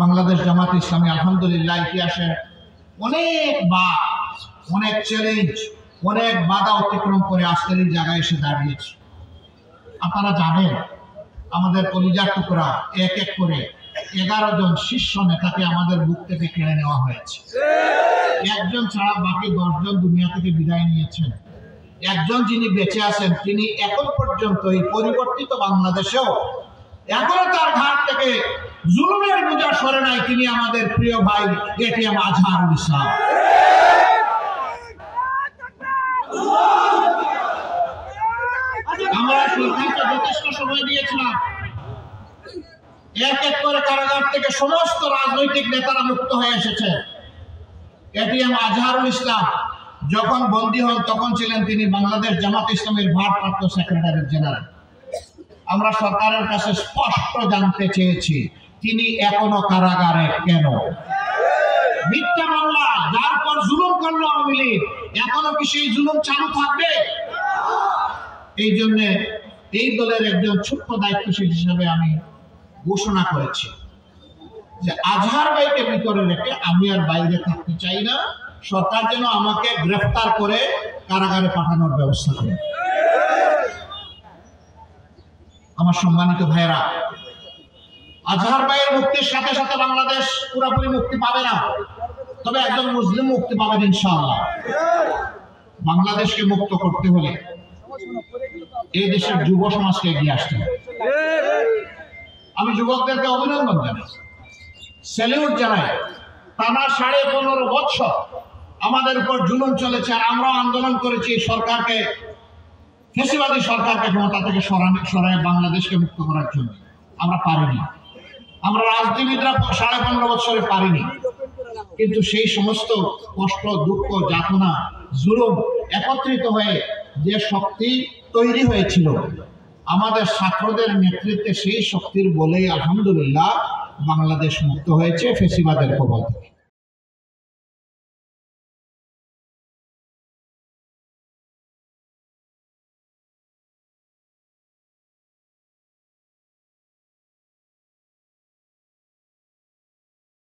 বাংলাদেশ জামাত ইসলামী আলহামদুলিল্লাহ ইতিহাসে অনেক চ্যালেঞ্জ, অনেক বাধা অতিক্রম করে আজকের এই জায়গায় এসে দাঁড়িয়েছে। আপনারা জানেন আমাদের কলিজার টুকরা এক এক করে 11 জন শীর্ষ নেতাকে আমাদের বুক থেকে কেড়ে নেওয়া হয়েছে। একজন ছাড়া বাকি 10 জন দুনিয়া থেকে বিদায় নিয়েছেন। একজন যিনি বেঁচে আছেন তিনি এখন পর্যন্ত এই পরিবর্তিত বাংলাদেশেও এখনো তার ঘাট থেকে জুলুমের বোঝা সরে নাই। তিনি আমাদের প্রিয় ভাই এটিএম আজহারুল ইসলাম। আমরা সরকারকে যথেষ্ট সময় দিয়েছিলাম। এক এক করে কারাগার থেকে সমস্ত রাজনৈতিক নেতারা মুক্ত হয়ে এসেছে। এটিএম আজহারুল ইসলাম যখন বন্দী হন তখন ছিলেন তিনি বাংলাদেশ জামাত ইসলামের ভারপ্রাপ্ত সেক্রেটারি জেনারেল। আমরা সরকারের কাছে স্পষ্ট জানতে চেয়েছি তিনি এখনো কারাগারে কেন? মিথ্যা মামলা যার পর জুলুম করলো আওয়ামী লীগ, এখনো কি সেই জুলুম চালু থাকবে? এই জন্য এই দলের একজন ছোট্ট দায়িত্বশীল হিসেবে আমি ঘোষণা করেছি যে আজহার ভাইকে ভিতরে রেখে আমি আর বাইরে থাকতে চাই না। সরকার যেন আমাকে গ্রেফতার করে কারাগারে পাঠানোর ব্যবস্থা করে। আমার সম্মানিত ভাইরা, আজহার ভাইয়ের মুক্তির সাথে সাথে বাংলাদেশ পুরোপুরি মুক্তি পাবে না, তবে একজন মুসলিম মুক্তি পাবেন ইনশাআল্লাহ। বাংলাদেশকে মুক্ত করতে হলে এই দেশের যুব সমাজকে এগিয়ে আসতে হবে। আমি যুবকদেরকে অভিনন্দন জানাই, স্যালিউট জানাই। টানা 15.5 বছর আমাদের উপর জুলুম চলেছে আর আমরা আন্দোলন করেছি সরকারকে, ফ্যাসিবাদী সরকারকে ক্ষমতা থেকে সরায় বাংলাদেশকে মুক্ত করার জন্য। আমরা পারিনি, আমরা রাজনীতিবিদরা 15.5 বছরে পারিনি। কিন্তু সেই সমস্ত কষ্ট, দুঃখ, যাতনা, জুলুম একত্রিত হয়ে যে শক্তি তৈরি হয়েছিল আমাদের ছাত্রদের নেতৃত্বে, সেই শক্তির বলেই আলহামদুলিল্লাহ বাংলাদেশ মুক্ত হয়েছে ফ্যাসিবাদের কবল থেকে।